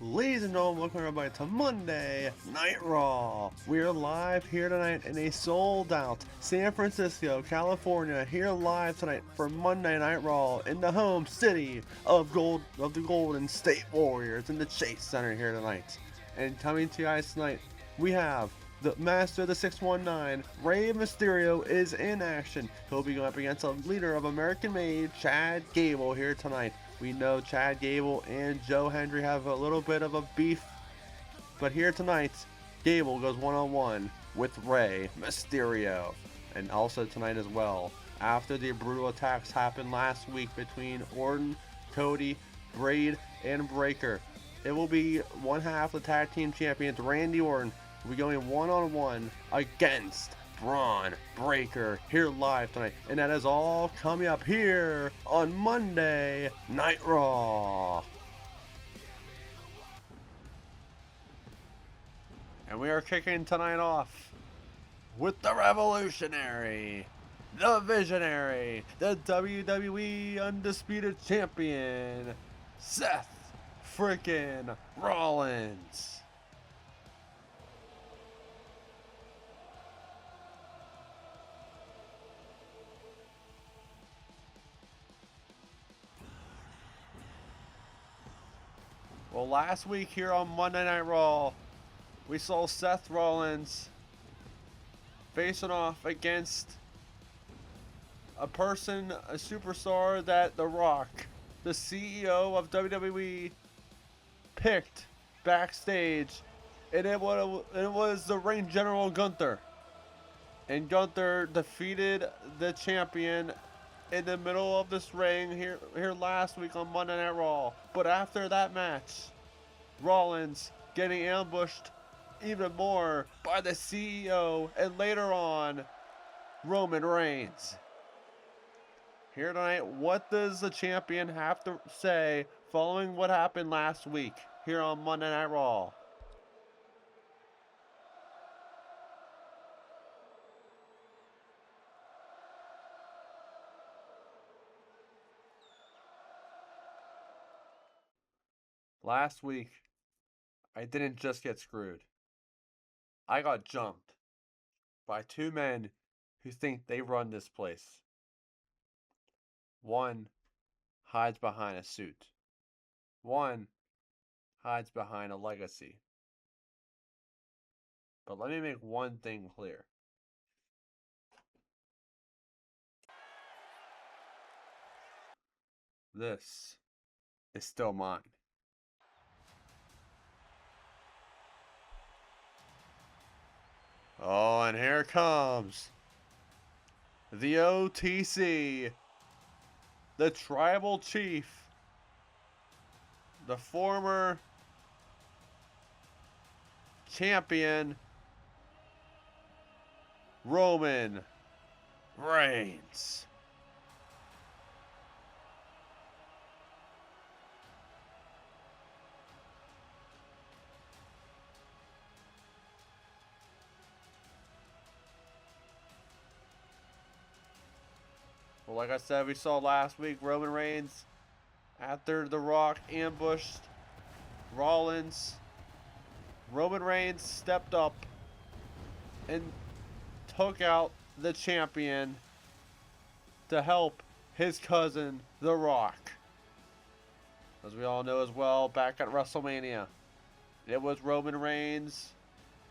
Ladies and gentlemen, welcome everybody to Monday Night Raw. We are live here tonight in a sold out San Francisco, California, here live tonight for Monday Night Raw in the home city of the Golden State Warriors in the Chase Center here tonight. And coming to you guys tonight, we have the Master of the 619, Rey Mysterio, is in action. He'll be going up against a leader of American Made, Chad Gable, here tonight. We know Chad Gable and Joe Hendry have a little bit of a beef, but here tonight, Gable goes one-on-one with Rey Mysterio. And also tonight as well, after the brutal attacks happened last week between Orton, Cody, Braid, and Breaker, it will be one half of the tag team champions, Randy Orton, will be going one-on-one against Braun Breaker here live tonight, and that is all coming up here on Monday Night Raw. And we are kicking tonight off with the revolutionary, the visionary, the WWE Undisputed Champion, Seth freaking Rollins. Well, last week here on Monday Night Raw, we saw Seth Rollins facing off against a superstar that The Rock, the CEO of WWE, picked backstage, and it was the Ring General Gunther. And Gunther defeated the champion in the middle of this ring here last week on Monday Night Raw. But after that match, Rollins getting ambushed even more by the CEO and later on Roman Reigns. Here tonight, what does the champion have to say following what happened last week here on Monday Night Raw? Last week, I didn't just get screwed. I got jumped by two men who think they run this place. One hides behind a suit. One hides behind a legacy. But let me make one thing clear. This is still mine. Oh, and here comes the OTC, the Tribal Chief, the former champion, Roman Reigns. Well, like I said, we saw last week, Roman Reigns, after The Rock ambushed Rollins, Roman Reigns stepped up and took out the champion to help his cousin, The Rock. As we all know as well, back at WrestleMania, it was Roman Reigns,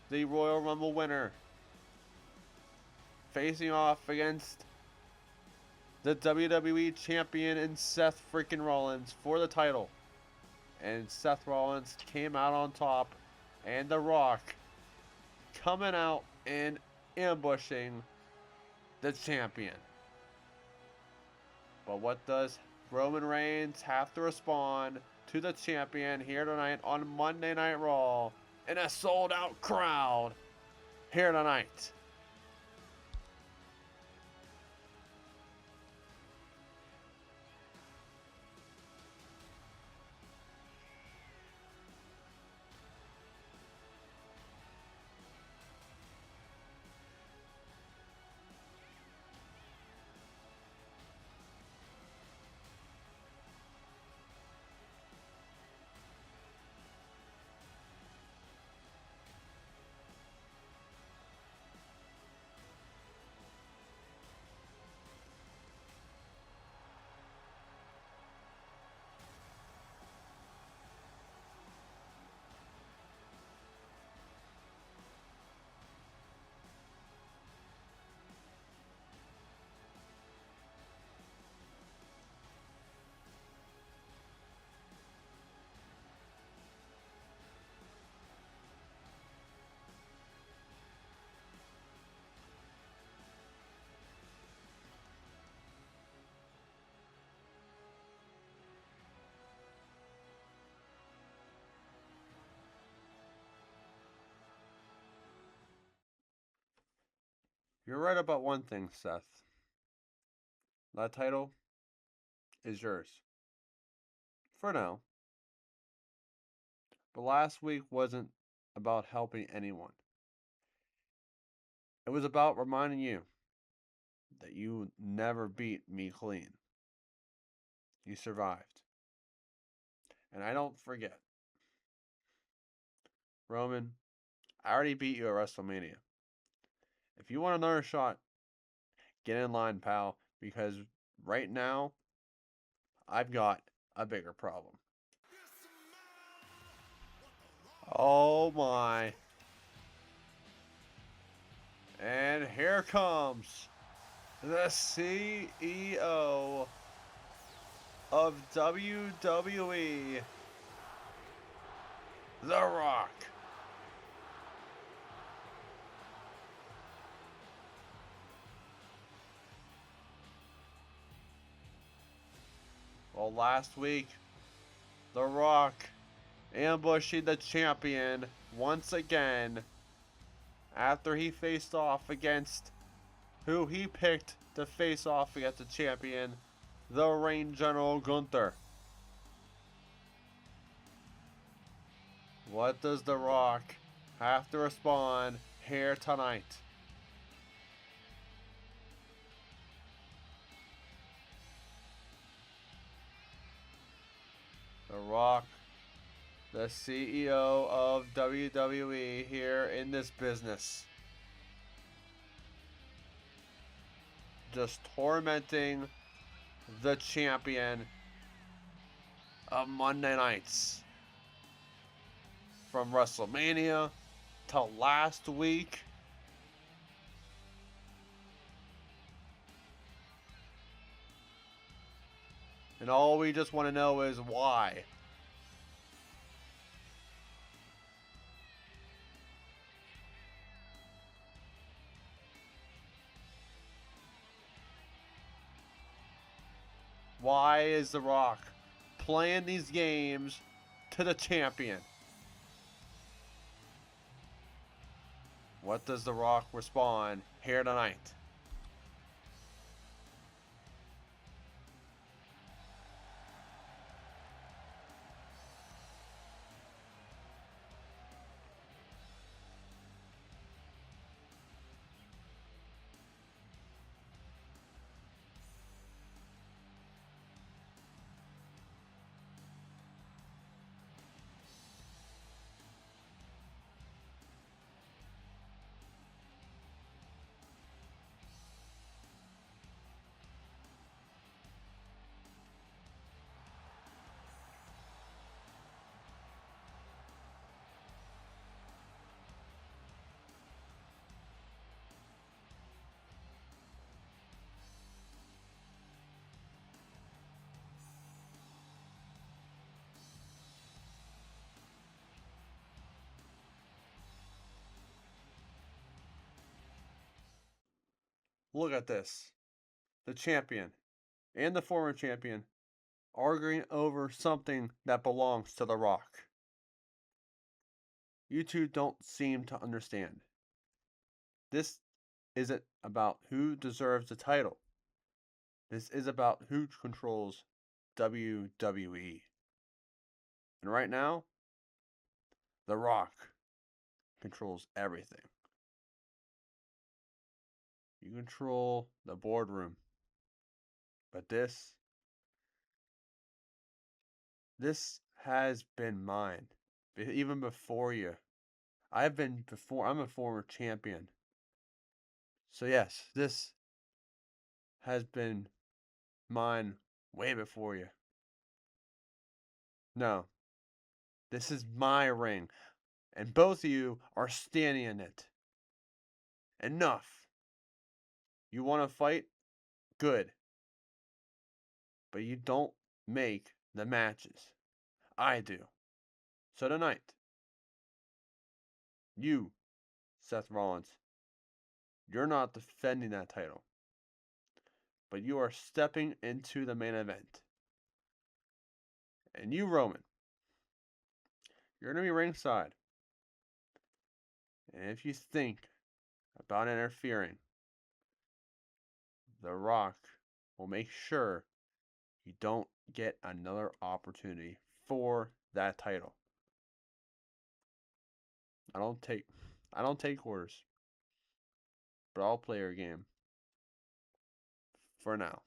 the Royal Rumble winner, facing off against the WWE champion and Seth freaking Rollins for the title. And Seth Rollins came out on top, and The Rock coming out and ambushing the champion. But what does Roman Reigns have to respond to the champion here tonight on Monday Night Raw in a sold out crowd here tonight? You're right about one thing, Seth. That title is yours. For now. But last week wasn't about helping anyone. It was about reminding you that you never beat me clean. You survived. And I don't forget. Roman, I already beat you at WrestleMania. If you want another shot, get in line, pal, because right now, I've got a bigger problem. Oh my. And here comes the CEO of WWE, The Rock. Well, last week, The Rock ambushing the champion once again after he faced off against who he picked to face off against the champion, the Reign General Gunther. What does The Rock have to respond here tonight? The Rock, the CEO of WWE here in this business, just tormenting the champion of Monday nights. From WrestleMania to last week. And all we just want to know is why. Why is The Rock playing these games to the champion? What does The Rock respond here tonight? Look at this. The champion and the former champion arguing over something that belongs to The Rock. You two don't seem to understand. This isn't about who deserves the title. This is about who controls WWE. And right now, The Rock controls everything. You control the boardroom. But this has been mine. Even before you. I'm a former champion. So yes, this has been mine way before you. No. This is my ring. And both of you are standing in it. Enough. You want to fight? Good. But you don't make the matches. I do. So tonight, you, Seth Rollins, you're not defending that title. But you are stepping into the main event. And you, Roman, you're going to be ringside. And if you think about interfering, The Rock will make sure you don't get another opportunity for that title. I don't take orders, but I'll play your game for now.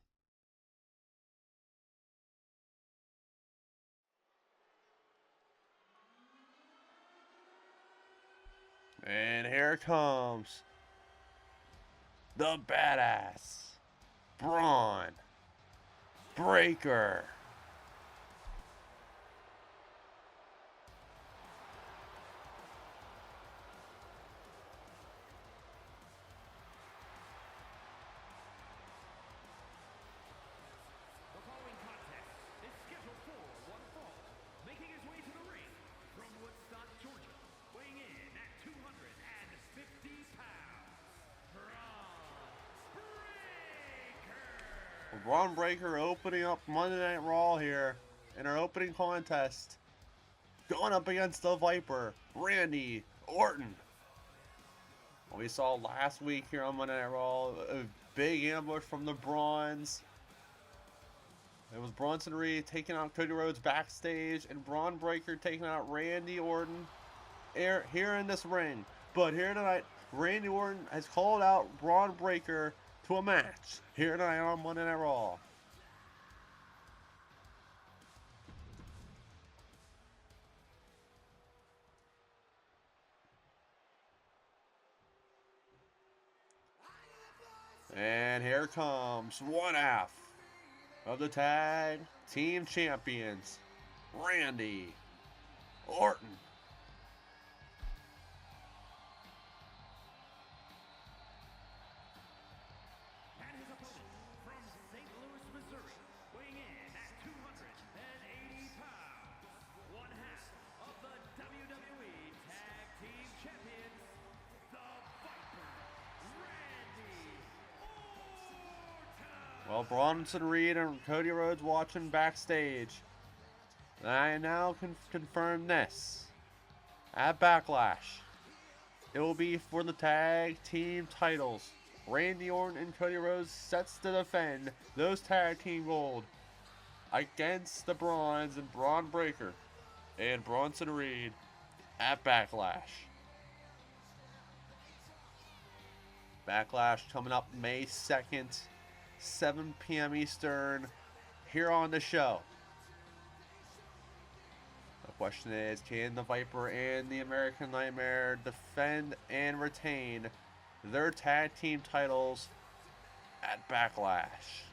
And here comes the badass Braun Breaker. The following contest is scheduled for one fall, making his way to the ring from Woodstock, Georgia, weighing in at 250 pounds, Braun Breaker opening up Monday Night Raw here in our opening contest. Going up against the Viper, Randy Orton. What we saw last week here on Monday Night Raw, a big ambush from the Brawns. It was Bronson Reed taking out Cody Rhodes backstage, and Braun Breaker taking out Randy Orton here in this ring. But here tonight, Randy Orton has called out Braun Breaker to a match here tonight on Monday Night Raw. And here comes one half of the tag team champions, Randy Orton. and his opponent from St. Louis, Missouri, weighing in at 280 pounds, one half of the WWE Tag Team Champions, the Viper, Randy Orton. Well, Bronson Reed and Cody Rhodes watching backstage. I now can confirm this. At Backlash, it will be for the tag team titles. Randy Orton and Cody Rhodes sets to defend those tag team gold against the Brawns and Braun Breaker and Bronson Reed at Backlash. Backlash coming up May 2nd, 7 p.m. Eastern, here on the show. The question is, can the Viper and the American Nightmare defend and retain their tag team titles at Backlash?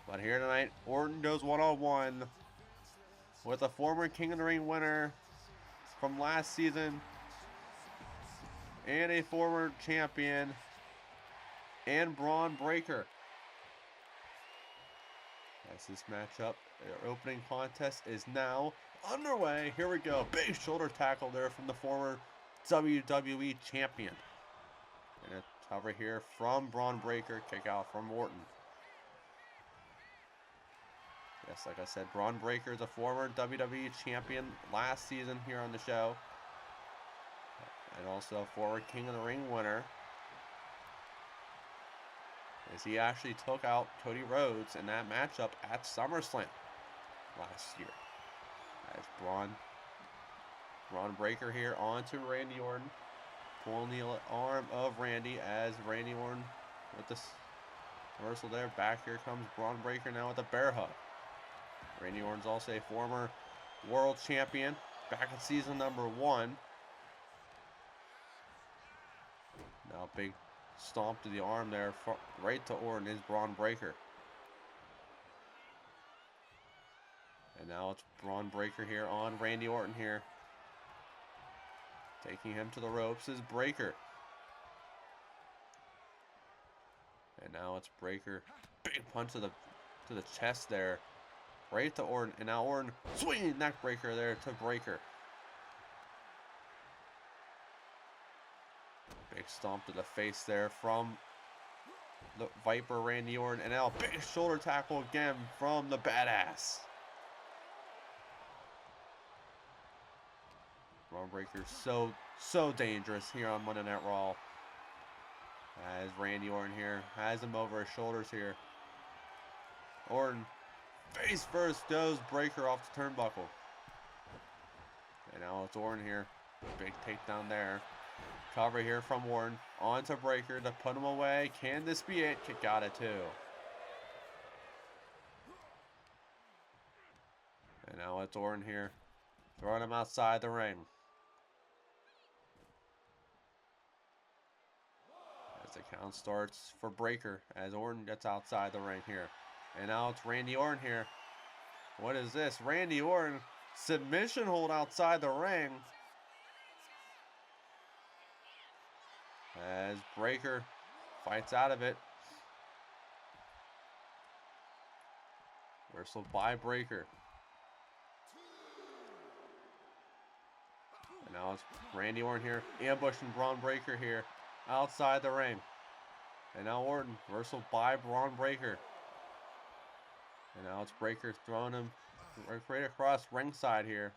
But here tonight, Orton goes one-on-one with a former King of the Ring winner from last season and a former champion, and Braun Breaker. As this matchup, our opening contest is now underway. Here we go. Big shoulder tackle there from the former WWE champion. And a cover here from Braun Breaker. Kick out from Orton. Yes, like I said, Braun Breaker is a former WWE champion last season here on the show. And also a former King of the Ring winner, as he actually took out Cody Rhodes in that matchup at SummerSlam last year. As Braun Breaker here onto Randy Orton, pulling the arm of Randy as Randy Orton with this reversal there. Back here comes Braun Breaker now with a bear hug. Randy Orton's also a former world champion back in season number 1. Now big stomp to the arm there, right to Orton is Braun Breaker. And now it's Braun Breaker here on Randy Orton here. Taking him to the ropes is Breaker. And now it's Breaker. Big punch to the chest there. Right to Orton. And now Orton swinging neck breaker there to Breaker. Big stomp to the face there from the Viper, Randy Orton. And now big shoulder tackle again from the badass. Braun Breaker so dangerous here on Monday Night Raw. As Randy Orton here has him over his shoulders here. Orton face first goes Breaker off the turnbuckle. And now it's Orton here. Big takedown there. Cover here from Orton. On to Breaker to put him away. Can this be it? Kick out it too. And now it's Orton here. Throwing him outside the ring. As the count starts for Breaker as Orton gets outside the ring here. And now it's Randy Orton here. What is this? Randy Orton submission hold outside the ring. As Breaker fights out of it. Reversal by Breaker. And now it's Randy Orton here. Ambushing Braun Breaker here. Outside the ring. And now Orton. Reversal by Braun Breaker. And now it's Breaker throwing him right across ringside here.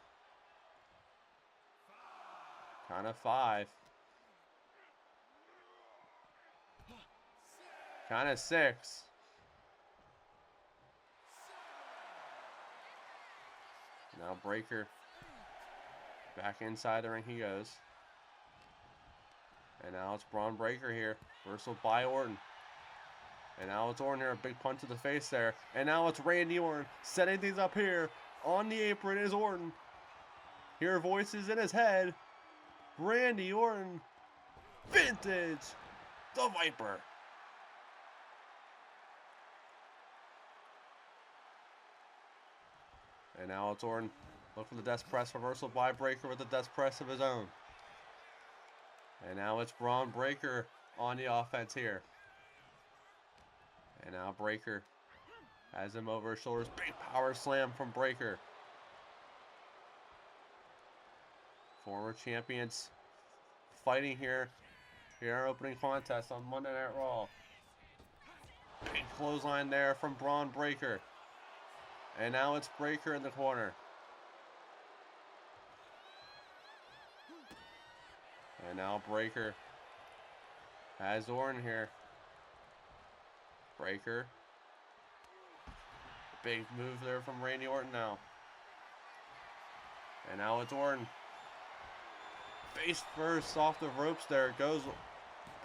Count of 5. Count of 6. Now Breaker back inside the ring he goes. And now it's Braun Breaker here. Reversal by Orton. And now it's Orton here, a big punch to the face there. And now it's Randy Orton setting things up here. On the apron is Orton. Hear voices in his head. Randy Orton. Vintage. The Viper. And now it's Orton. Look for the death press. Reversal by Breaker with the death press of his own. And now it's Braun Breaker on the offense here. And now Breaker has him over his shoulders. Big power slam from Breaker. Former champions fighting here in our opening contest on Monday Night Raw. Big clothesline there from Braun Breaker. And now it's Breaker in the corner. And now Breaker has Orton here. Breaker. Big move there from Randy Orton now. And now it's Orton. Face first off the ropes there. Goes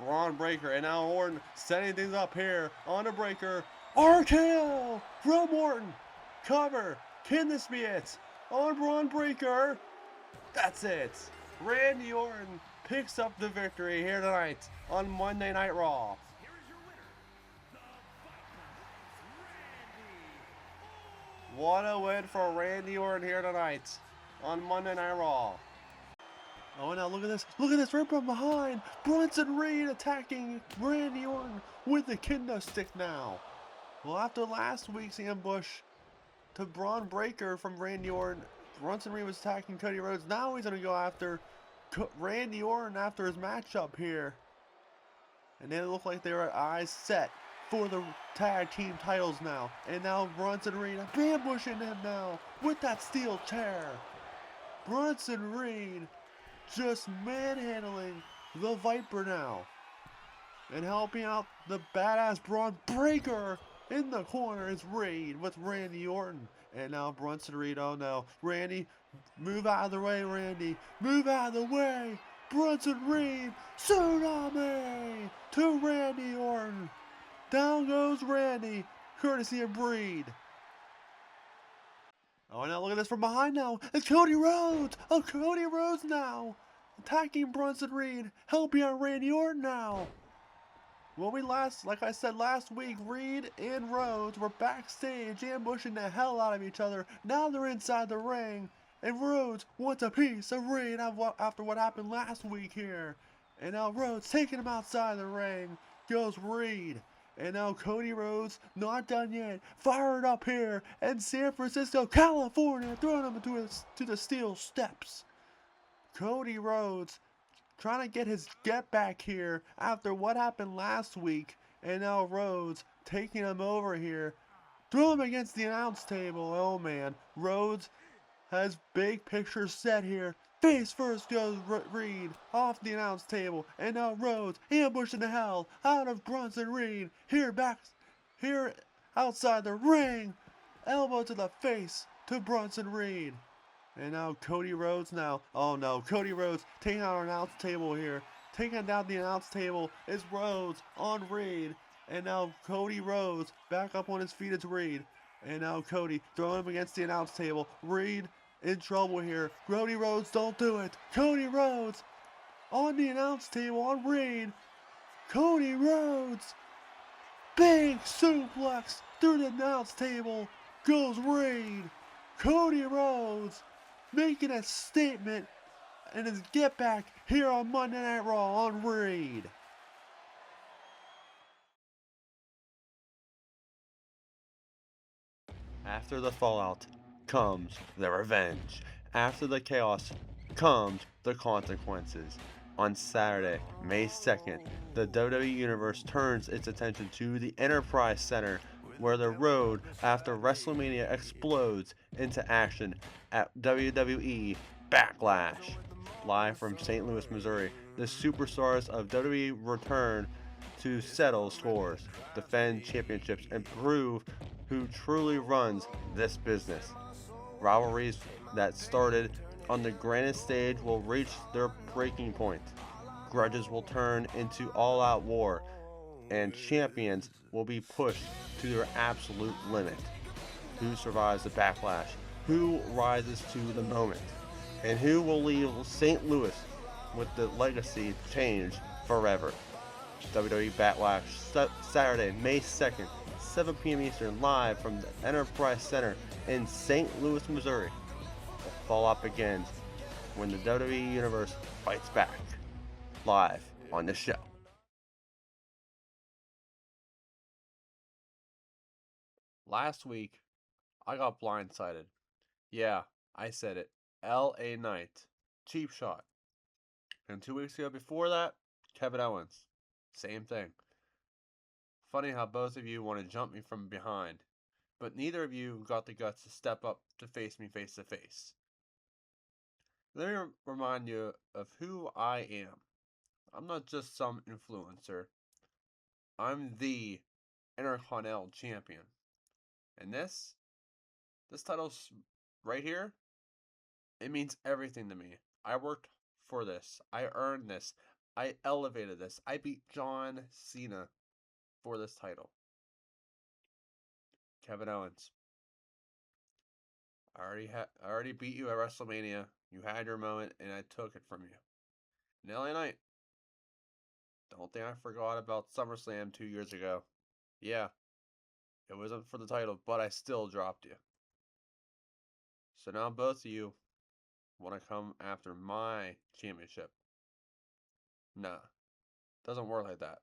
Braun Breaker. And now Orton setting things up here on the Breaker. RKO from Orton. Cover. Can this be it? On Braun Breaker. That's it. Randy Orton picks up the victory here tonight on Monday Night Raw. What a win for Randy Orton here tonight on Monday Night Raw. Oh, now look at this. Look at this right from behind. Bronson Reed attacking Randy Orton with the kendo stick now. Well, after last week's ambush to Braun Breaker from Randy Orton, Bronson Reed was attacking Cody Rhodes. Now he's going to go after Randy Orton after his matchup here. And they look like they were eyes set for the tag team titles now. And now Bronson Reed ambushing him now with that steel chair. Bronson Reed just manhandling the Viper now. And helping out the badass Braun Breaker in the corner is Reed with Randy Orton. And now Bronson Reed, oh no. Randy, move out of the way, Randy. Move out of the way. Bronson Reed, tsunami to Randy Orton. Down goes Randy, courtesy of Breed. Oh, now look at this from behind now. It's Cody Rhodes. Oh, Cody Rhodes now. Attacking Bronson Reed. Helping out Randy Orton now. Well, like I said last week, Reed and Rhodes were backstage ambushing the hell out of each other. Now they're inside the ring. And Rhodes wants a piece of Reed after what happened last week here. And now Rhodes taking him outside the ring. Goes Reed. And now Cody Rhodes, not done yet, fired up here in San Francisco, California, throwing him to the steel steps. Cody Rhodes trying to get his get back here after what happened last week. And now Rhodes taking him over here, throw him against the announce table. Oh man, Rhodes has big picture set here Face first goes Reed off the announce table, and now Rhodes ambushing the hell out of Bronson Reed. Here outside the ring, elbow to the face to Bronson Reed. And now Cody Rhodes oh no, Cody Rhodes taking out our announce table here. Taking down the announce table is Rhodes on Reed. And now Cody Rhodes back up on his feet as Reed. And now Cody throwing him against the announce table. Reed in trouble here. Cody Rhodes, don't do it. Cody Rhodes on the announce table on Reed. Cody Rhodes. Big suplex through the announce table goes Reed. Cody Rhodes making a statement and his get back here on Monday Night Raw on Reed. After the fallout comes the revenge. After the chaos comes the consequences. On Saturday, May 2nd, the WWE Universe turns its attention to the Enterprise Center, where the road after WrestleMania explodes into action at WWE Backlash. Live from St. Louis, Missouri, the superstars of WWE return to settle scores, defend championships, and prove who truly runs this business. Rivalries that started on the grandest stage will reach their breaking point. Grudges will turn into all-out war, and champions will be pushed to their absolute limit. Who survives the backlash? Who rises to the moment? And who will leave St. Louis with the legacy changed forever? WWE Backlash, Saturday, May 2nd, 7 p.m. Eastern, live from the Enterprise Center in St. Louis, Missouri. The fallout begins when the WWE Universe fights back. Live on the show. Last week, I got blindsided. Yeah, I said it. LA Knight. Cheap shot. And 2 weeks ago before that, Kevin Owens. Same thing. Funny how both of you want to jump me from behind, but neither of you got the guts to step up to face me face to face. Let me remind you of who I am. I'm not just some influencer. I'm the Intercontinental Champion. And this title's right here, it means everything to me. I worked for this. I earned this. I elevated this. I beat John Cena for this title. Kevin Owens. I already beat you at WrestleMania. You had your moment, and I took it from you. And LA Knight. Don't think I forgot about SummerSlam 2 years ago. Yeah, it wasn't for the title, but I still dropped you. So now both of you want to come after my championship. Nah, doesn't work like that.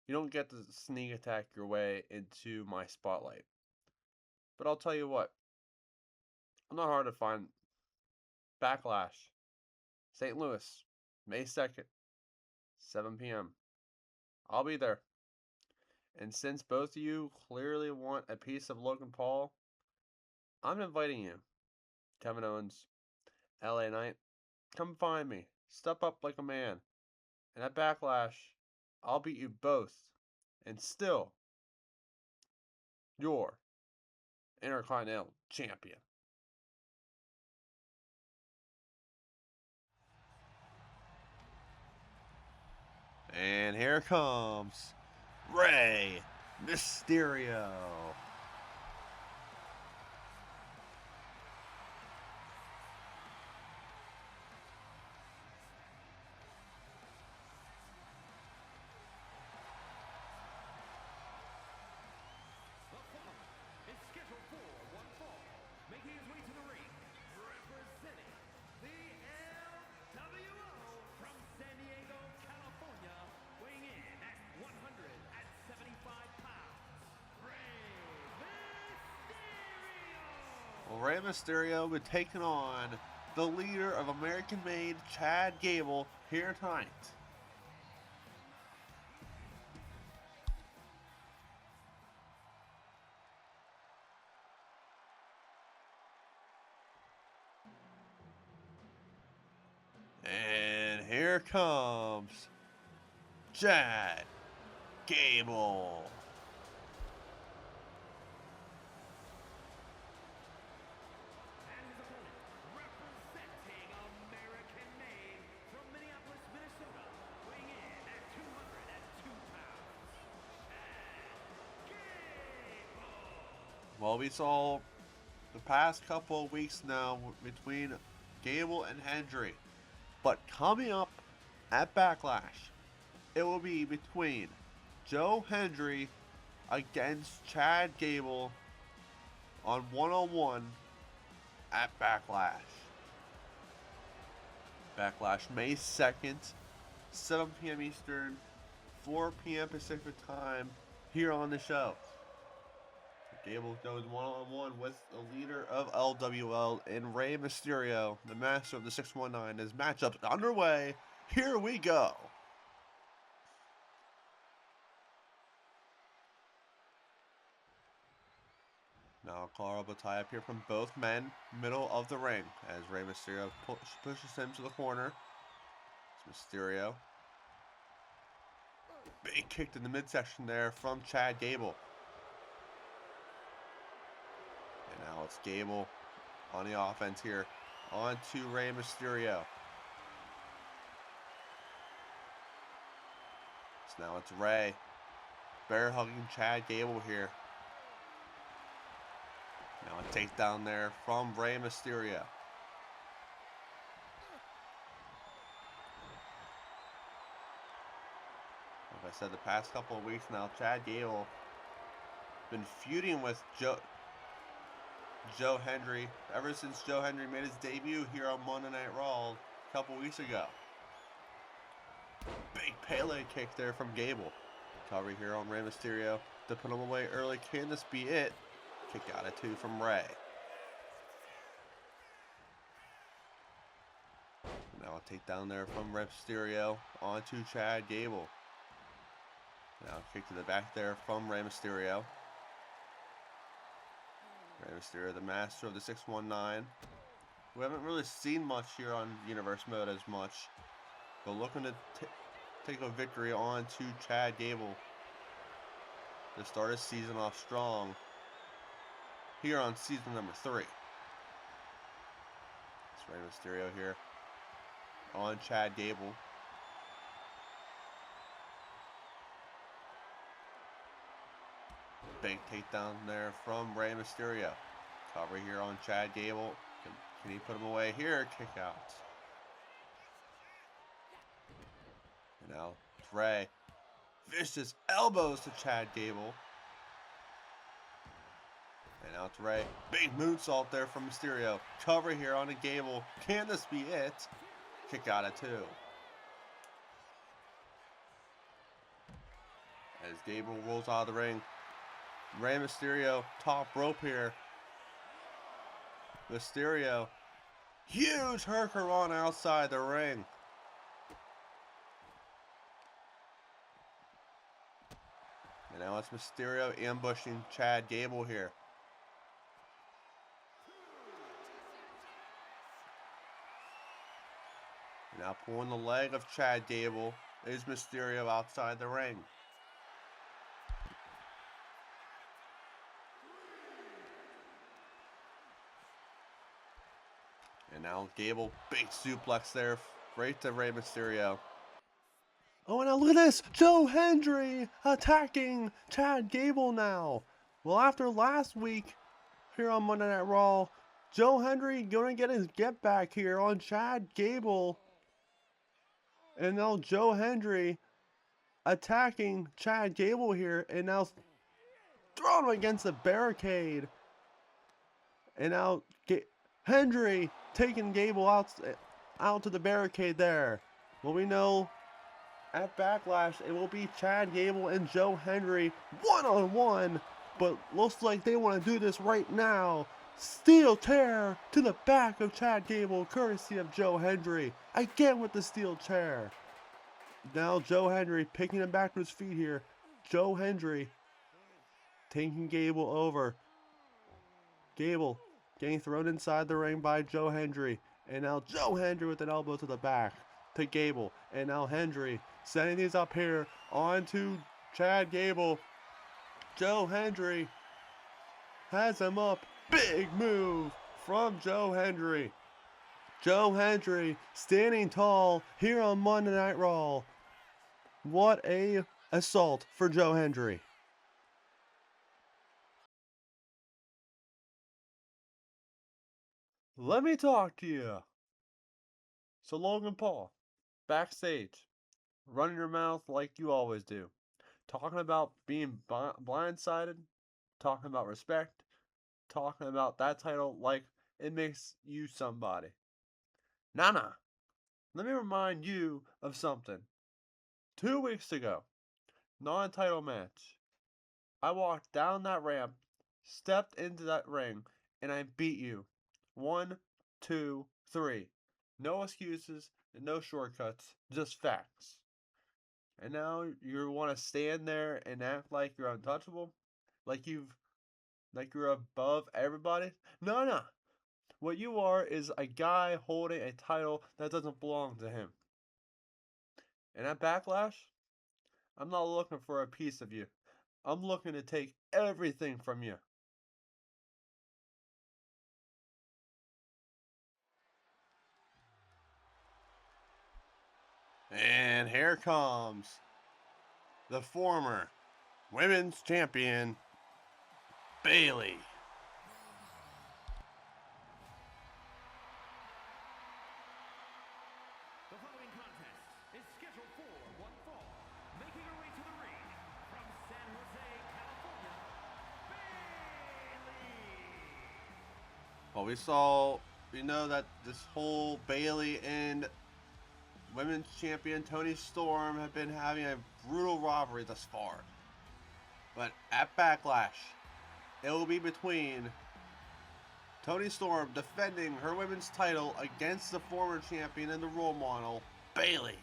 You don't get to sneak attack your way into my spotlight. But I'll tell you what, I'm not hard to find. Backlash, St. Louis, May 2nd, 7 p.m. I'll be there. And since both of you clearly want a piece of Logan Paul, I'm inviting you. Kevin Owens, LA Knight, come find me. Step up like a man. And at Backlash, I'll beat you both. And still, you're Intercontinental Champion. And here comes Rey Mysterio. Is scheduled for one fall, making his way to the ring, representing the LWO from San Diego, California, weighing in at 175 pounds, Rey Mysterio! Well, Rey Mysterio will be taking on the leader of American-made Chad Gable here tonight. And here comes Chad Gable. And his opponent, representing American made from Minneapolis, Minnesota, weighing in at 202 pounds, Chad Gable. Well, we saw the past couple of weeks now between Gable and Hendry. But coming up at Backlash, it will be between Joe Hendry against Chad Gable on one-on-one at Backlash. Backlash May 2nd, 7 p.m. Eastern, 4 p.m. Pacific time here on the show. Gable goes one-on-one with the leader of LWL in Rey Mysterio, the master of the 619. His matchup's underway. Here we go. Now Clara will tie up here from both men, middle of the ring, as Rey Mysterio pushes him to the corner. It's Mysterio. Big kick in the midsection there from Chad Gable. And now it's Gable on the offense here. On to Rey Mysterio. So now it's Rey. Bear hugging Chad Gable here. Now a takedown there from Rey Mysterio. Like I said, the past couple of weeks now, Chad Gable been feuding with Joe Hendry ever since Joe Hendry made his debut here on Monday Night Raw a couple weeks ago. Big Pele kick there from Gable. Cover here on Rey Mysterio to put him away early. Can this be it? Kick out of 2 from Rey. Now a takedown there from Rey Mysterio onto Chad Gable. Now a kick to the back there from Rey Mysterio. Rey Mysterio, the master of the 619. We haven't really seen much here on Universe Mode as much, but looking to take a victory on to Chad Gable to start his season off strong here on season number 3. It's Rey Mysterio here on Chad Gable. Big takedown there from Rey Mysterio. Cover here on Chad Gable. Can he put him away here? Kick out. And now it's Rey. Vicious elbows to Chad Gable. And now it's Rey. Big moonsault there from Mysterio. Cover here on a Gable. Can this be it? Kick out of 2. As Gable rolls out of the ring. Rey Mysterio, top rope here. Mysterio, huge hurricanrana outside the ring. And now it's Mysterio ambushing Chad Gable here. And now pulling the leg of Chad Gable is Mysterio outside the ring. And now Gable, big suplex there, right to Rey Mysterio. Oh, and now look at this! Joe Hendry attacking Chad Gable now. Well, after last week here on Monday Night Raw, Joe Hendry going to get his get back here on Chad Gable. And now Joe Hendry attacking Chad Gable here, and now throwing him against the barricade. And now Hendry taking Gable out to the barricade there. Well, we know at Backlash it will be Chad Gable and Joe Hendry one-on-one, but looks like they want to do this right now. Steel chair to the back of Chad Gable, courtesy of Joe Hendry. Again with the steel chair. Now Joe Hendry picking him back to his feet here. Joe Hendry taking Gable over. Gable getting thrown inside the ring by Joe Hendry. And now Joe Hendry with an elbow to the back to Gable. And now Hendry setting these up here onto Chad Gable. Joe Hendry has him up. Big move from Joe Hendry. Joe Hendry standing tall here on Monday Night Raw. What a assault for Joe Hendry. Let me talk to you. So Logan Paul, backstage, running your mouth like you always do. Talking about being blindsided, talking about respect, talking about that title like it makes you somebody. Nah. Let me remind you of something. 2 weeks ago, non-title match. I walked down that ramp, stepped into that ring, and I beat you. 1, 2, 3. No excuses and no shortcuts, just facts. And now you want to stand there and act like you're untouchable? Like you're above everybody? No. What you are is a guy holding a title that doesn't belong to him. And at Backlash, I'm not looking for a piece of you. I'm looking to take everything from you. And here comes the former women's champion, Bayley. The following contest is scheduled for one fall. Making her way to the ring from San Jose, California, Bayley. Well, we know that this whole Bayley and women's champion Toni Storm have been having a brutal rivalry thus far. But at Backlash, it will be between Toni Storm defending her women's title against the former champion and the role model, Bayley.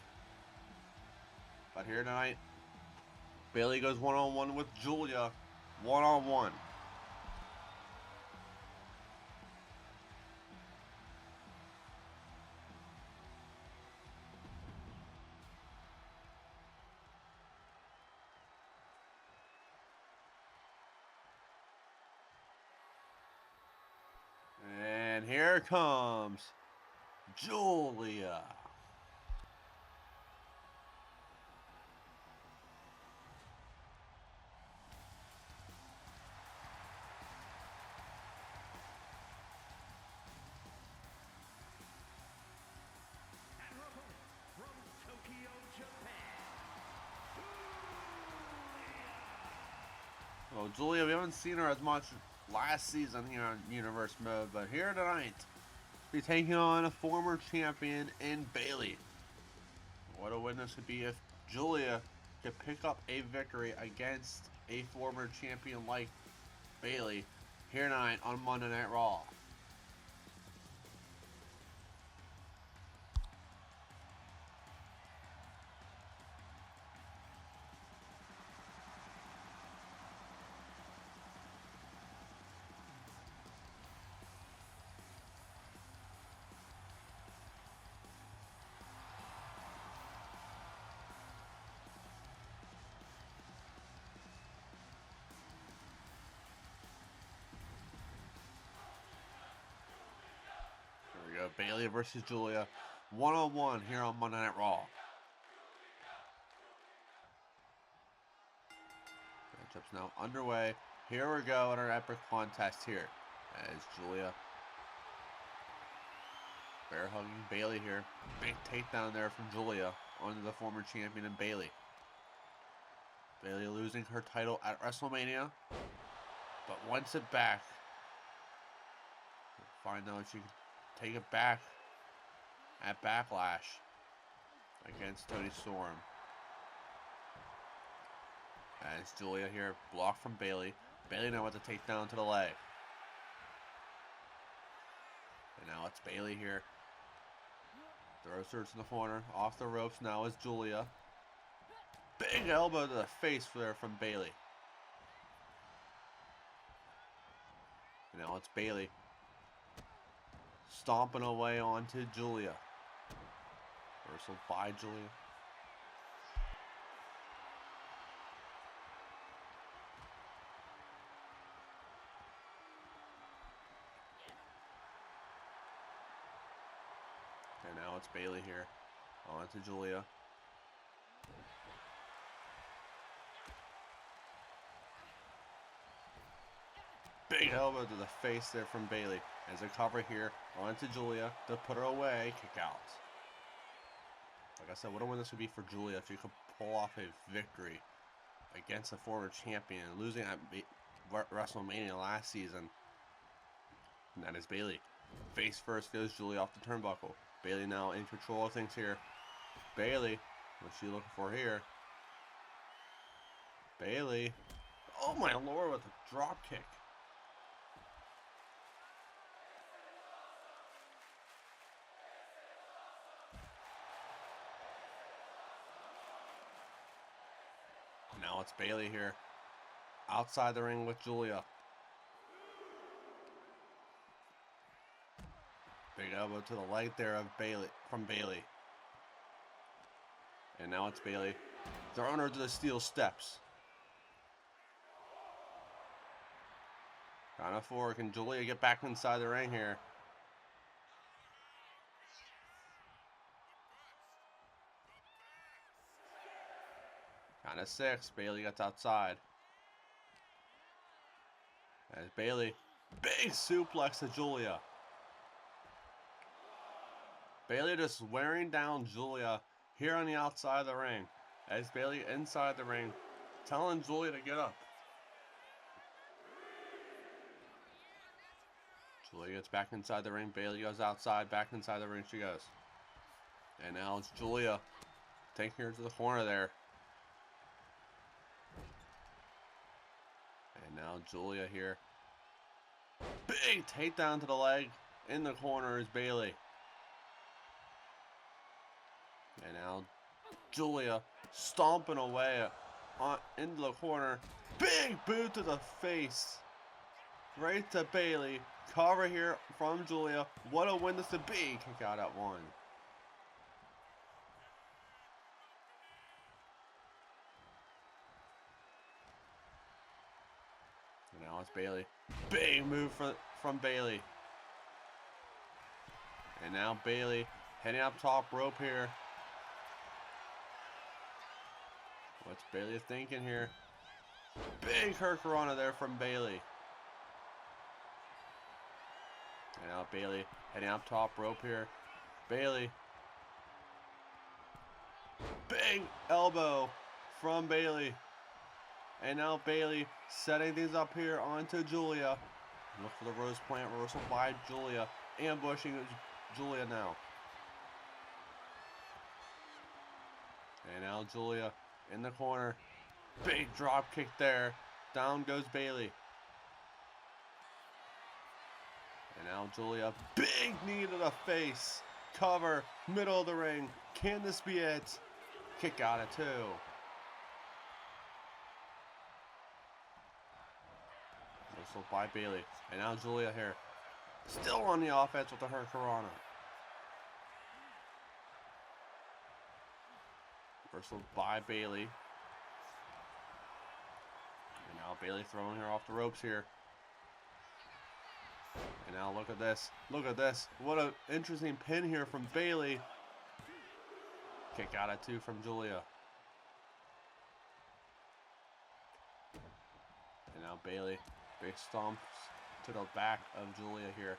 But here tonight, Bayley goes one-on-one with Julia, one-on-one. And here comes Julia. And her opponent from Tokyo, Japan, Well, Julia, we haven't seen her as much last season here on Universe Mode, but here tonight, she'll be taking on a former champion in Bayley. What a win this would be if Julia could pick up a victory against a former champion like Bayley here tonight on Monday Night Raw. Here we go, Bayley versus Julia, one-on-one here on Monday Night Raw. Matchup's now underway. Here we go in our epic contest here as Julia bear hugging Bayley here. Big takedown there from Julia onto the former champion in Bayley. Bayley losing her title at WrestleMania, but wants it back. Find out if she can take it back at Backlash against Toni Storm. As Julia here blocked from Bayley. Bayley now with the takedown to the leg. And now it's Bayley here. Throws her to the corner. Off the ropes now is Julia. Big elbow to the face there from Bayley. And now it's Bayley. stomping away onto Julia. Reversal by Julia. And now it's Bailey here. On to Julia. Big elbow to the face there from Bailey. As a cover here, onto Julia to put her away. Kick out. Like I said, what a win this would be for Julia if she could pull off a victory against a former champion, losing at WrestleMania last season. And that is Bailey. Face first goes Julia off the turnbuckle. Bailey now in control of things here. Bailey, what's she looking for here? Bailey. Oh my lord, with a drop kick. Now it's Bailey here. Outside the ring with Julia. Big elbow to the leg there of Bailey from Bailey. And now it's Bailey. Throwing her to the steel steps. Count of 4. Can Julia get back inside the ring here? Count of 6. Bailey gets outside. As Bailey, big suplex to Julia. Bailey just wearing down Julia here on the outside of the ring. As Bailey inside the ring, telling Julia to get up. Julia gets back inside the ring. Bailey goes outside. Back inside the ring she goes. And now it's Julia taking her to the corner there. And now Julia here. Big takedown to the leg. In the corner is Bailey. And now Julia stomping away into the corner. Big boot to the face. Right to Bailey. Cover here from Julia. What a win this to be. Kick out at 1. And now it's Bailey. Big move from Bailey. And now Bailey heading up top rope here. What's Bailey thinking here? Big hurricanrana there from Bailey. And now Bailey heading up top rope here. Bailey. Big elbow from Bailey. And now Bailey setting things up here onto Julia. Look for the Rose Plant reversal by Julia. Ambushing Julia now. And now Julia in the corner. Big drop kick there. Down goes Bailey. And now Julia. Big knee to the face. Cover. Middle of the ring. Can this be it? Kick out at 2. Whistle by Bailey. And now Julia here. Still on the offense with the hurricanrana. Reversal by Bailey. And now Bailey throwing her off the ropes here. And now look at this. Look at this. What an interesting pin here from Bailey. Kick out at 2 from Julia. And now Bailey. Big stomps to the back of Julia here.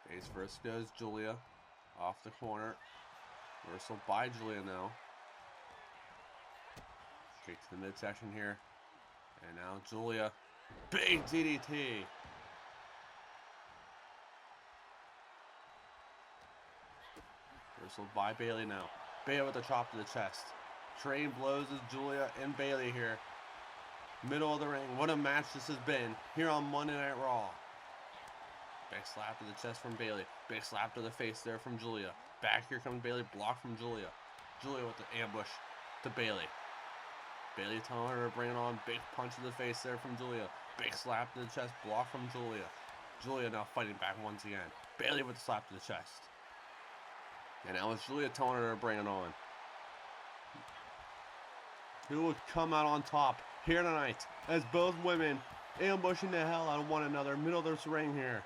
Face first goes Julia. Off the corner. Reversal by Julia now. Kick to the midsection here. And now Julia. Big DDT. Reversal by Bailey now. Bailey with a chop to the chest. Train blows as Julia and Bailey here. Middle of the ring. What a match this has been here on Monday Night Raw. Big slap to the chest from Bailey. Big slap to the face there from Julia. Back here comes Bailey. Block from Julia. Julia with the ambush to Bailey. Bailey telling her to bring it on. Big punch to the face there from Julia. Big slap to the chest, block from Julia. Julia now fighting back once again. Bailey with the slap to the chest. And now it's Julia telling her to bring it on. Who will come out on top here tonight as both women ambushing the hell out of one another, middle of this ring here.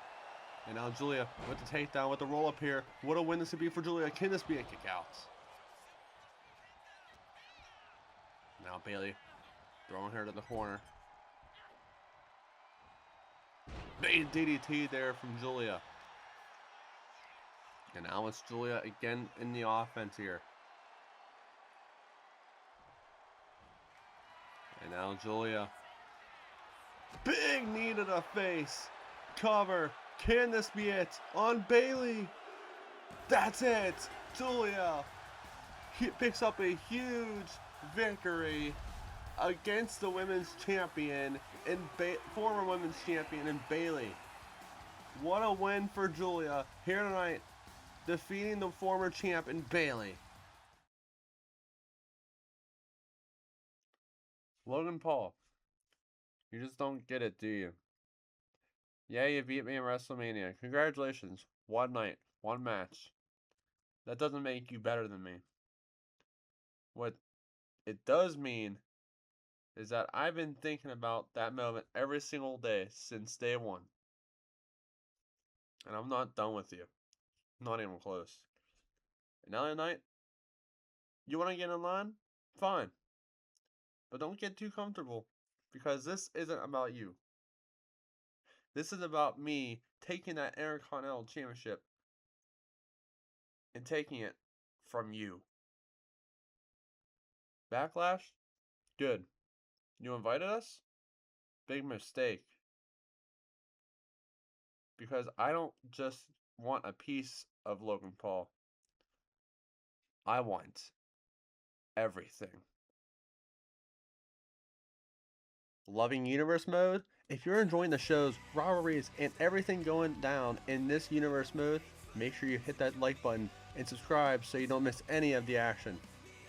And now Julia with the takedown, with the roll up here. What a win this would be for Julia. Can this be a kick out? Now Bailey throwing her to the corner. Big DDT there from Julia. And now it's Julia again in the offense here. And now Julia. Big knee to the face. Cover. Can this be it? On Bailey. That's it. Julia picks up a huge victory against the women's champion and former women's champion in Bailey. What a win for Julia here tonight, defeating the former champ in Bailey. Logan Paul, you just don't get it, do you? Yeah, you beat me in WrestleMania. Congratulations. One night, one match. That doesn't make you better than me. What it does mean is that I've been thinking about that moment every single day since day one. And I'm not done with you. Not even close. And now tonight, you want to get in line? Fine. But don't get too comfortable, because this isn't about you. This is about me taking that Intercontinental Championship and taking it from you. Backlash? Good. You invited us? Big mistake. Because I don't just want a piece of Logan Paul. I want everything. Loving Universe Mode? If you're enjoying the shows, rivalries, and everything going down in this Universe Mode, make sure you hit that like button and subscribe so you don't miss any of the action.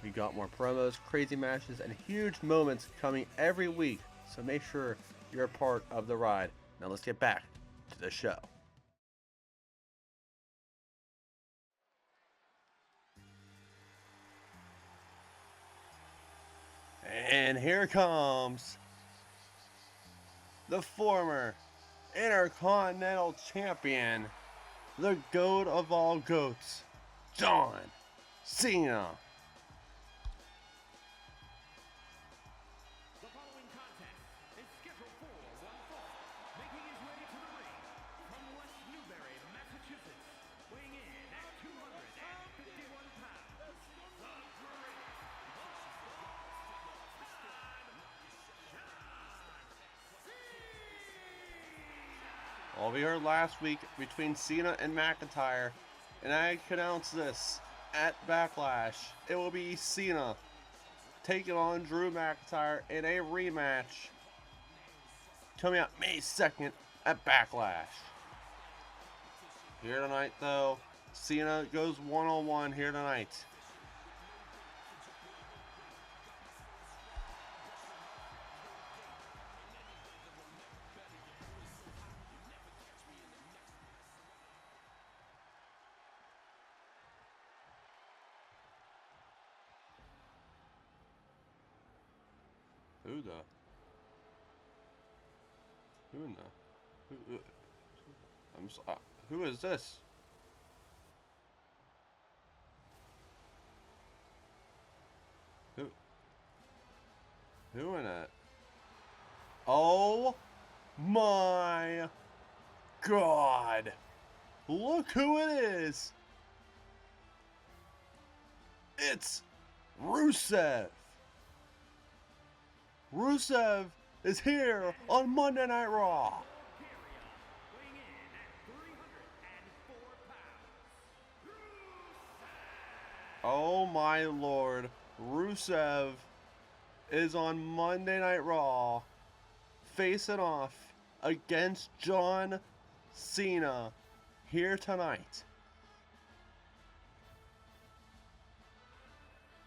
We got more promos, crazy matches, and huge moments coming every week, so make sure you're a part of the ride. Now let's get back to the show. And here comes the former Intercontinental Champion, the GOAT of all goats, John Cena. The following contest is scheduled for one fall. Making his way to the ring from West Newbury, Massachusetts, weighing in at 251 pounds, the great Well, we heard last week between Cena and McIntyre, and I can announce this at Backlash. It will be Cena taking on Drew McIntyre in a rematch coming out May 2nd at Backlash. Here tonight, though, Cena goes one-on-one here tonight. Who is this? Who in it? Oh my God! Look who it is! It's Rusev! Rusev is here on Monday Night Raw! weighing in at 304 pounds. Oh my Lord, Rusev is on Monday Night Raw facing off against John Cena here tonight.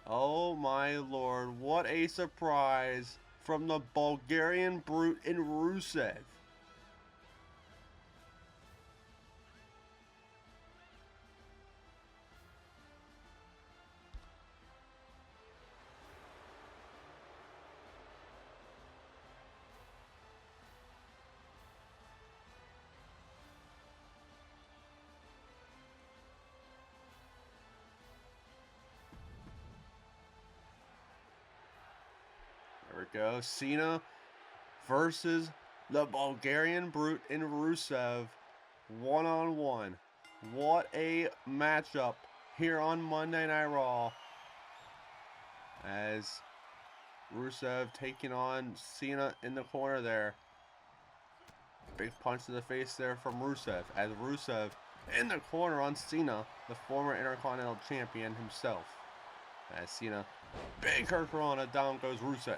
Oh my lord, what a surprise from the Bulgarian Brute in Rusev. There we go, Cena versus the Bulgarian Brute in Rusev, one-on-one. What a matchup here on Monday Night Raw, as Rusev taking on Cena in the corner there. Big punch to the face there from Rusev, as Rusev in the corner on Cena, the former Intercontinental Champion himself. As Cena, big Hurricanrana, down goes Rusev.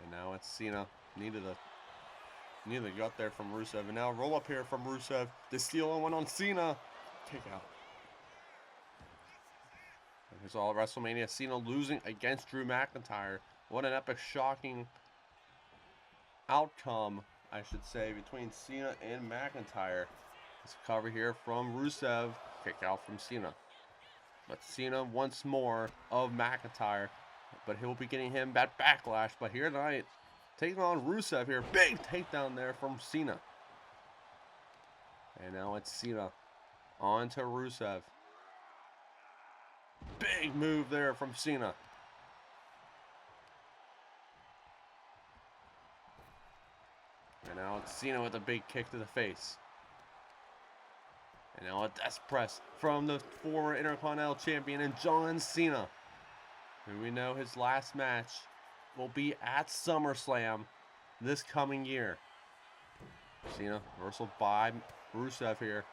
And now it's Cena, needed a gut there from Rusev, and now roll up here from Rusev. The steal on one on Cena, kick out. And here's all WrestleMania, Cena losing against Drew McIntyre. What an epic, shocking outcome, I should say, between Cena and McIntyre. This cover here from Rusev, kick out from Cena. But Cena once more of McIntyre, but he'll be getting him that backlash. But here tonight, taking on Rusev here, big takedown there from Cena. And now it's Cena on to Rusev. Big move there from Cena. And now it's Cena with a big kick to the face. And now a death press from the former Intercontinental Champion and John Cena, who we know his last match will be at SummerSlam this coming year. Cena reversal by Rusev here.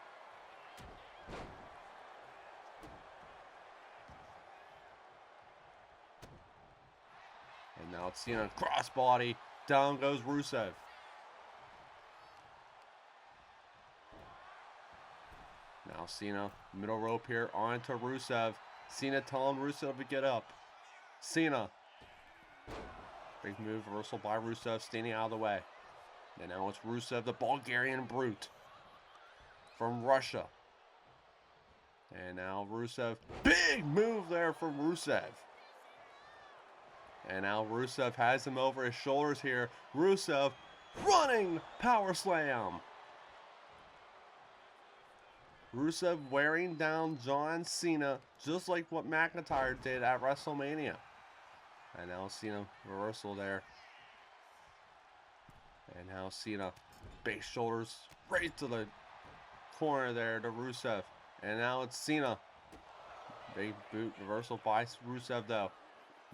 And now it's Cena crossbody, down goes Rusev. Now Cena, middle rope here, on to Rusev. Cena telling Rusev to get up. Cena. Big move, reversal by Rusev, standing out of the way. And now it's Rusev, the Bulgarian Brute from Russia. And now Rusev, big move there from Rusev. And now Rusev has him over his shoulders here. Rusev, running power slam. Rusev wearing down John Cena, just like what McIntyre did at WrestleMania. And now Cena, reversal there. And now Cena, big shoulders right to the corner there to Rusev. And now it's Cena. Big boot, reversal by Rusev though.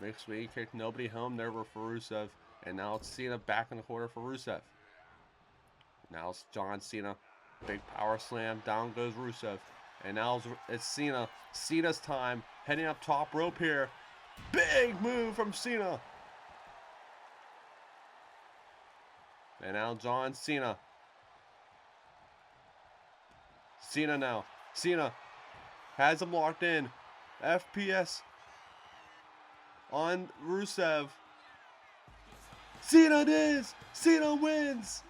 Big sweet kick, nobody home there for Rusev. And now it's Cena back in the corner for Rusev. Now it's John Cena. Big power slam, down goes Rusev. And now it's Cena. Cena's time, heading up top rope here. Big move from Cena. And now John Cena. Cena now. Cena has him locked in. FPS on Rusev. Cena it is. Cena wins.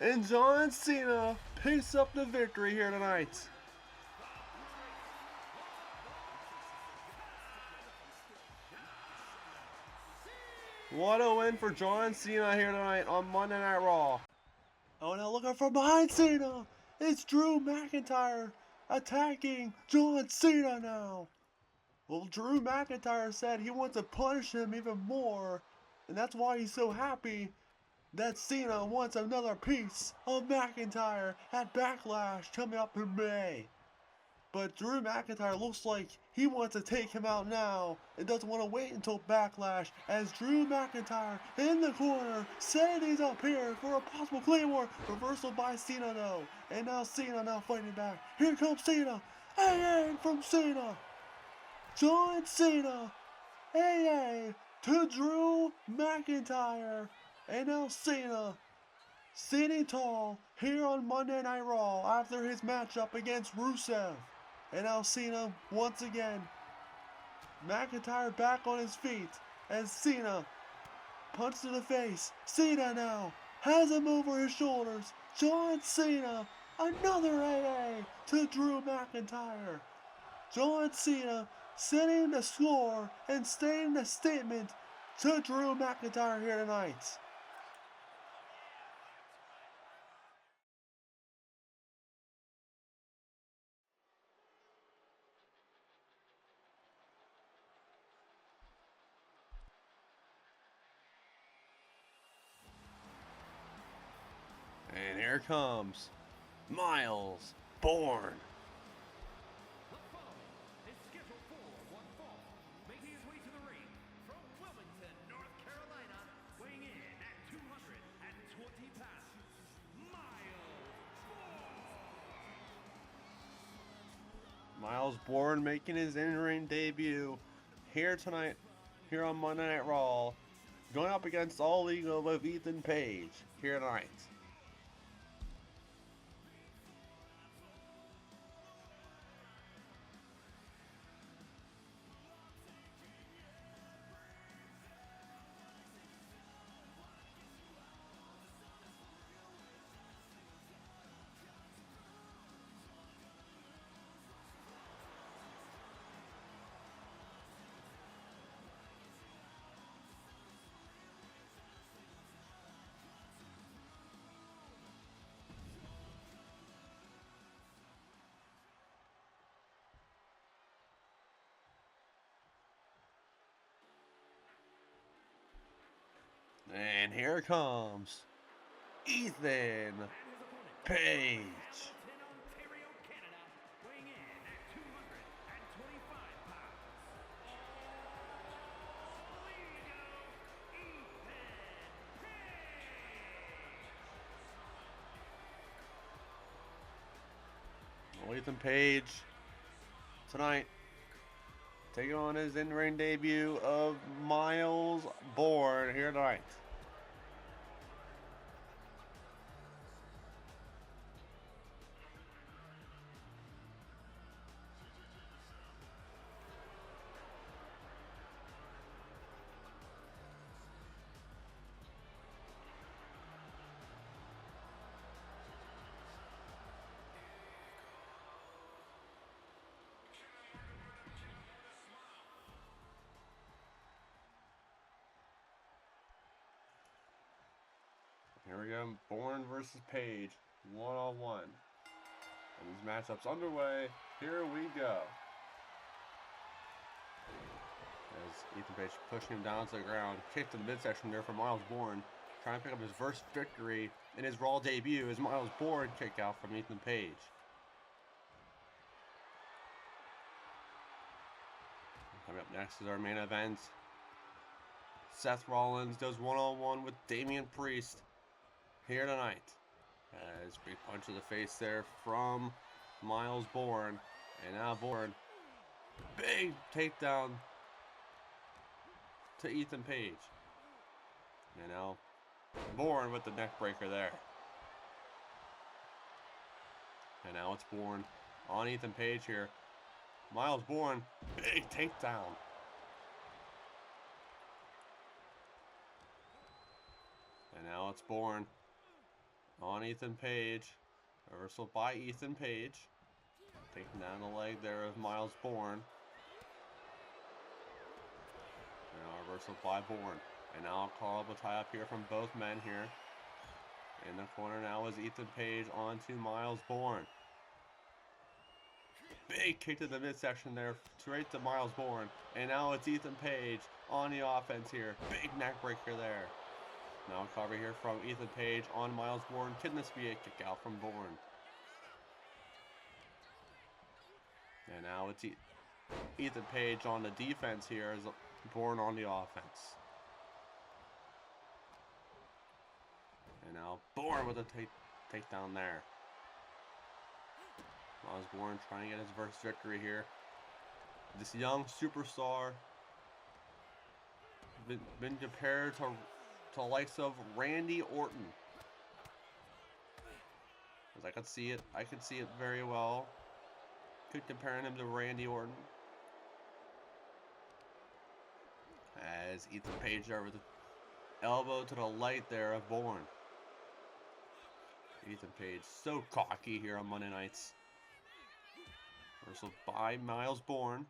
And John Cena picks up the victory here tonight. What a win for John Cena here tonight on Monday Night Raw. Oh, now looking from behind Cena. It's Drew McIntyre attacking John Cena now. Well, Drew McIntyre said he wants to punish him even more. And that's why he's so happy that Cena wants another piece of McIntyre at Backlash coming up in May. But Drew McIntyre looks like he wants to take him out now and doesn't want to wait until Backlash, as Drew McIntyre in the corner said he's up here for a possible Claymore. Reversal by Cena though. And now Cena now fighting back. Here comes Cena. AA from Cena. John Cena. AA to Drew McIntyre. And now Cena sitting tall here on Monday Night Raw after his matchup against Rusev. And now Cena once again. McIntyre back on his feet as Cena punch to the face. Cena now has him over his shoulders. John Cena, another AA to Drew McIntyre. John Cena setting the score and stating a statement to Drew McIntyre here tonight. And here comes Miles Bourne. The following is scheduled for one fall, making his way to the ring from Wilmington, North Carolina, weighing in at 220 pounds, Miles Bourne making his in-ring debut here tonight, here on Monday Night Raw, going up against All Ego of Ethan Page here tonight. And here comes Ethan Page. Ontario, Canada, weighing in at 225 pounds, Ethan Page tonight taking on his in-ring debut of Miles Bourne here tonight. Here we go, Bourne versus Page, one-on-one. And these matchups underway. Here we go. As Ethan Page pushing him down to the ground, kick to the midsection there for Miles Bourne, trying to pick up his first victory in his Raw debut as Miles Bourne kick out from Ethan Page. Coming up next is our main event. Seth Rollins does one-on-one with Damian Priest here tonight. As big punch to the face there from Miles Bourne. And now Bourne, big takedown to Ethan Page. And now Bourne with the neck breaker there. And now it's Bourne on Ethan Page here. Miles Bourne, big takedown. And now it's Bourne on Ethan Page. Reversal by Ethan Page. Taking down the leg there of Miles Bourne. And now reversal by Bourne. And now a horrible tie up here from both men here. In the corner now is Ethan Page onto Miles Bourne. Big kick to the midsection there, straight to Miles Bourne. And now it's Ethan Page on the offense here. Big neck breaker there. Now a cover here from Ethan Page on Miles Bourne. Can this be a kick out from Bourne? And now it's Ethan Page on the defense here as Bourne on the offense. And now Bourne with a takedown there. Miles Bourne trying to get his first victory here. This young superstar been compared to the likes of Randy Orton. As I could see it very well. Could compare him to Randy Orton. As Ethan Page there with the elbow to the light there of Bourne. Ethan Page so cocky here on Monday nights. Reversal by Miles Bourne.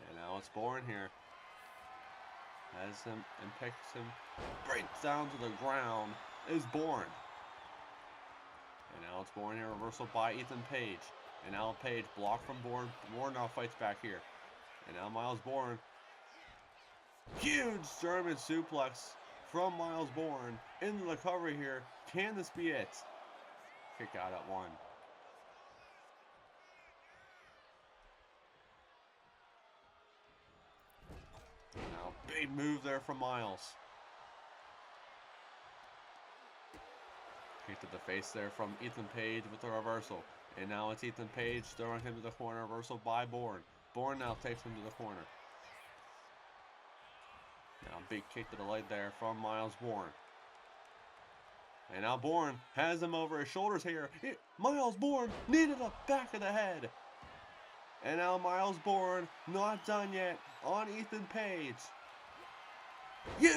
And now it's Bourne here. Has him and picks him. Breaks down to the ground is Bourne. And now it's Bourne here. Reversal by Ethan Page. And now Page blocked from Bourne. Bourne now fights back here. And now Miles Bourne. Huge German suplex from Miles Bourne into the cover here. Can this be it? Kick out at 1. Now big move there from Miles. Kick to the face there from Ethan Page with the reversal. And now it's Ethan Page throwing him to the corner. Reversal by Bourne. Bourne now takes him to the corner. Now big kick to the leg there from Miles Bourne. And now Bourne has him over his shoulders here. Miles Bourne needed a back of the head. And now Miles Bourne not done yet on Ethan Page. Huge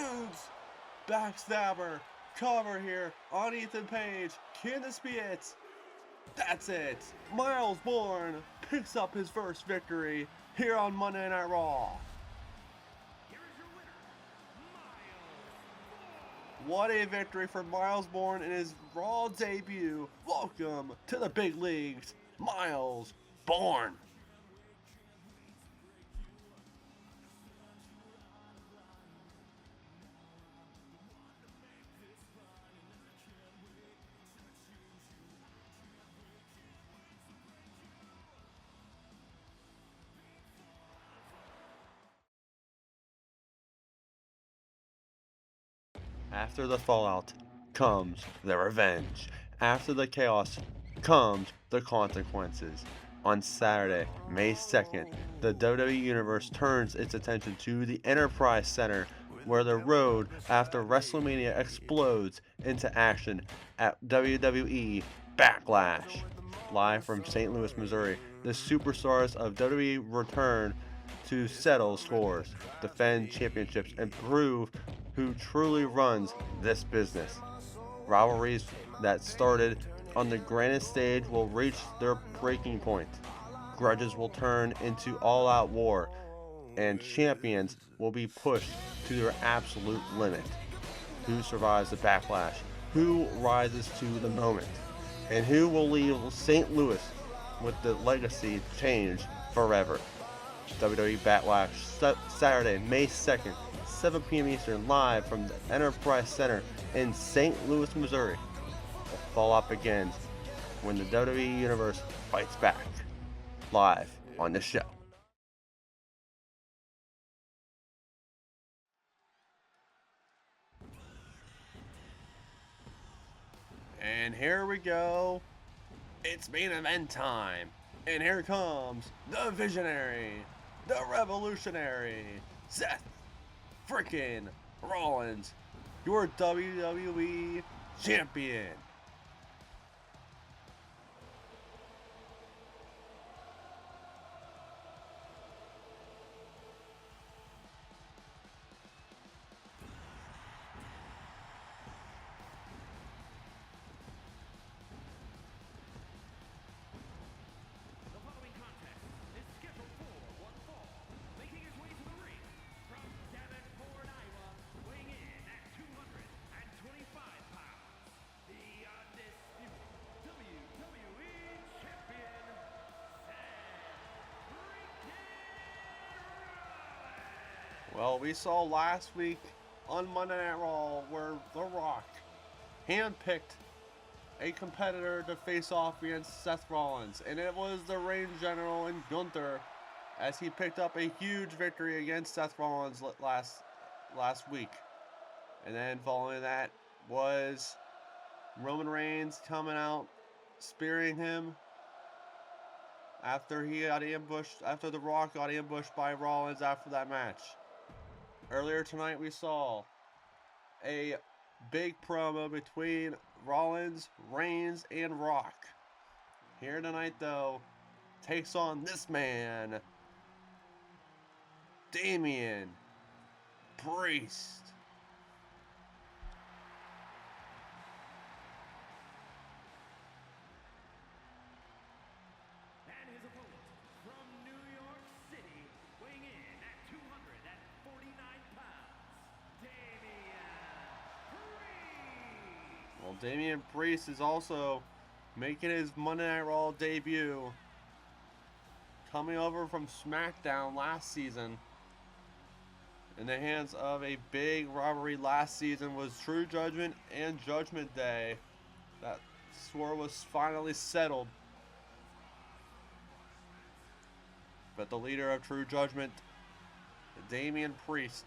backstabber cover here on Ethan Page. Can this be it? That's it. Miles Bourne picks up his first victory here on Monday Night Raw. What a victory for Miles Bourne in his Raw debut. Welcome to the big leagues, Miles Bourne. After the fallout comes the revenge. After the chaos comes the consequences. On Saturday, May 2nd, the WWE Universe turns its attention to the Enterprise Center, where the road after WrestleMania explodes into action at WWE Backlash. Live from St. Louis, Missouri, the superstars of WWE return to settle scores, defend championships, and prove who truly runs this business. Rivalries that started on the grandest stage will reach their breaking point. Grudges will turn into all-out war, and champions will be pushed to their absolute limit. Who survives the backlash? Who rises to the moment? And who will leave St. Louis with the legacy changed forever? WWE Backlash, Saturday, May 2nd, 7 p.m. Eastern, live from the Enterprise Center in St. Louis, Missouri. The fallout begins when the WWE Universe fights back. Live on the show. And here we go. It's main event time. And here comes the visionary, the revolutionary, Seth freaking Rollins, your WWE champion. Well, we saw last week on Monday Night Raw where The Rock handpicked a competitor to face off against Seth Rollins, and it was the Reign General and Gunther, as he picked up a huge victory against Seth Rollins last week. And then following that was Roman Reigns coming out, spearing him after he got ambushed, after The Rock got ambushed by Rollins after that match. Earlier tonight we saw a big promo between Rollins, Reigns, and Rock. Here tonight, though, takes on this man, Damian Priest. And his opponent from New York City, weighing in at 249 pounds, Damian Priest. Well, Damian Priest is also making his Monday Night Raw debut, coming over from SmackDown last season. In the hands of a big rivalry last season was True Judgment and Judgment Day. That score was finally settled. But the leader of True Judgment, Damian Priest,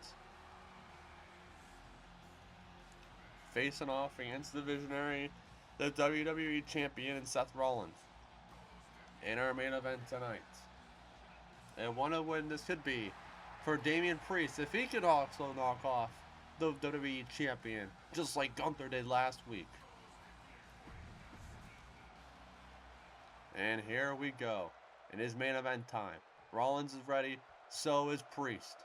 facing off against the visionary, the WWE Champion, and Seth Rollins in our main event tonight. And what a win this could be for Damian Priest if he could also knock off the WWE Champion, just like Gunther did last week. And here we go. It is main event time. Rollins is ready, so is Priest.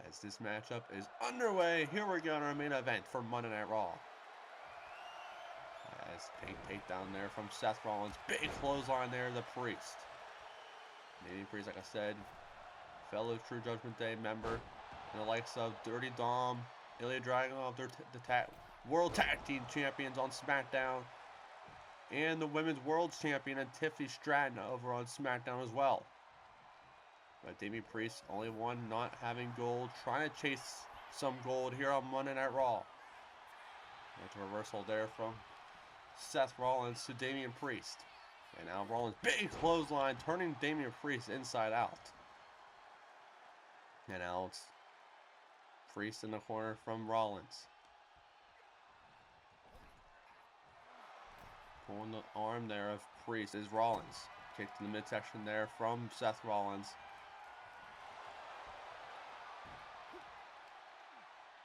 As this matchup is underway, here we go in our main event for Monday Night Raw. As takedown there from Seth Rollins. Big clothesline there, the Priest. Damian Priest, like I said, fellow True Judgment Day member, and the likes of Dirty Dom, Ilya Dragunov, the World Tag Team Champions on SmackDown, and the Women's World Champion and Tiffany Stratton over on SmackDown as well. But Damian Priest, only one not having gold, trying to chase some gold here on Monday Night Raw. That's a reversal there from Seth Rollins to Damian Priest. And now Rollins, big clothesline, turning Damian Priest inside out. And now it's Priest in the corner from Rollins. Pulling the arm there of Priest is Rollins. Kick to the midsection there from Seth Rollins.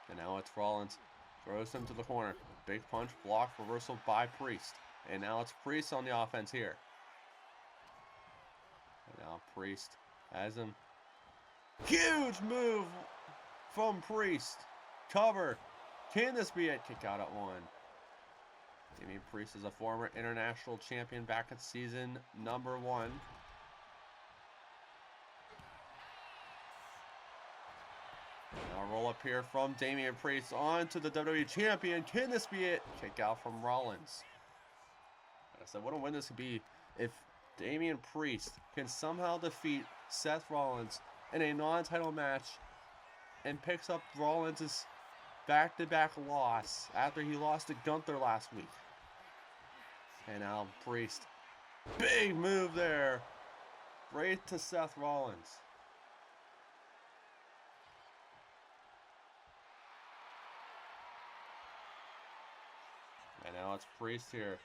And now it's Rollins. Throws him to the corner. Big punch, block, reversal by Priest. And now it's Priest on the offense here. And now Priest has him. Huge move from Priest. Cover. Can this be it? Kick out at one. Damian Priest is a former international champion back at season number 1. Now roll up here from Damian Priest on to the WWE Champion. Can this be it? Kick out from Rollins. Like I said, what a win this could be if Damian Priest can somehow defeat Seth Rollins in a non-title match and picks up Rollins' back-to-back loss after he lost to Gunther last week. And now Priest. Big move there. Right to Seth Rollins. And now it's Priest here.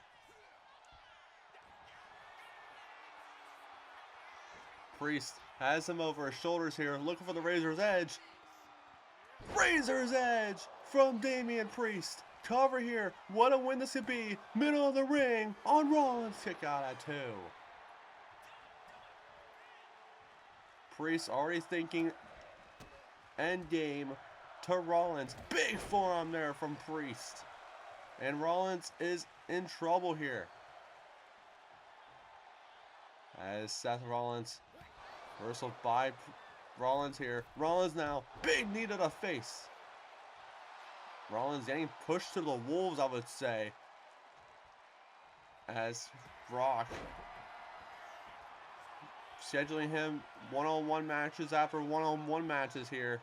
Priest has him over his shoulders here, looking for the Razor's Edge. Razor's Edge from Damian Priest. Cover here. What a win this could be. Middle of the ring on Rollins. Kick out at 2. Priest already thinking end game to Rollins. Big forearm there from Priest. And Rollins is in trouble here. As Seth Rollins, reversal by Rollins here. Rollins now, big knee to the face. Rollins getting pushed to the wolves, I would say. As Brock scheduling him one-on-one matches after one-on-one matches here.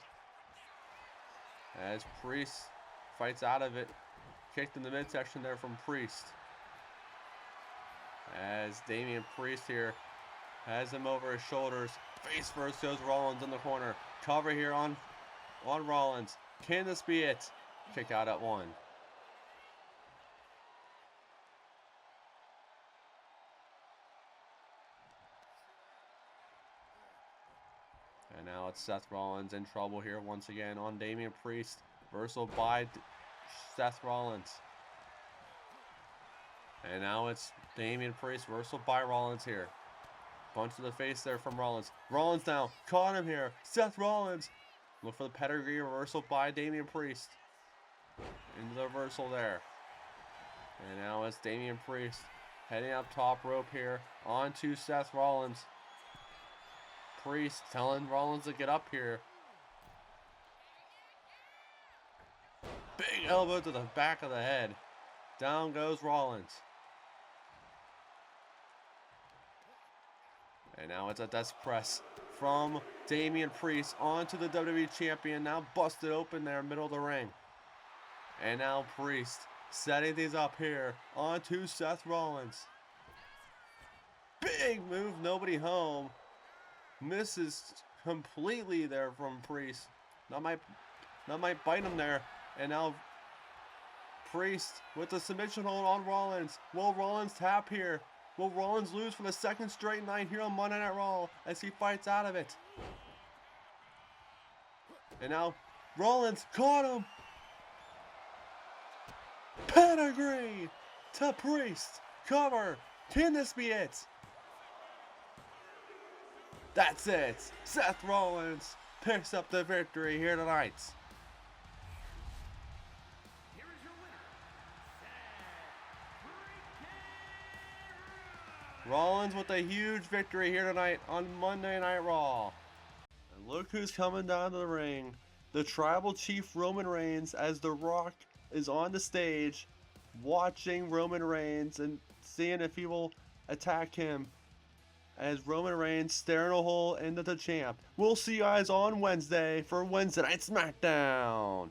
As Priest fights out of it. Kicked in the midsection there from Priest. As Damian Priest here has him over his shoulders. Face first goes Rollins in the corner. Cover here on Rollins. Can this be it? Kick out at 1. And now it's Seth Rollins in trouble here once again on Damian Priest. Reversal by Seth Rollins. And now it's Damian Priest, reversal by Rollins here. Punch to the face there from Rollins. Rollins now, caught him here. Seth Rollins. Look for the pedigree reversal by Damian Priest. Into the reversal there. And now it's Damian Priest heading up top rope here. On to Seth Rollins. Priest telling Rollins to get up here. Big elbow to the back of the head. Down goes Rollins. And now it's a desk press from Damian Priest onto the WWE Champion. Now busted open there, middle of the ring. And now Priest setting these up here onto Seth Rollins. Big move, nobody home. Misses completely there from Priest. That might bite him there. And now Priest with the submission hold on Rollins. Will Rollins tap here? Will Rollins lose for the second straight night here on Monday Night Raw as he fights out of it? And now Rollins caught him. Pedigree to Priest. Cover. Can this be it? That's it. Seth Rollins picks up the victory here tonight. Here is your winner, Seth Rollins with a huge victory here tonight on Monday Night Raw. And look who's coming down to the ring. The Tribal Chief Roman Reigns, as The Rock is on the stage watching Roman Reigns and seeing if he will attack him, as Roman Reigns staring a hole into the champ. We'll see you guys on Wednesday for Wednesday Night SmackDown.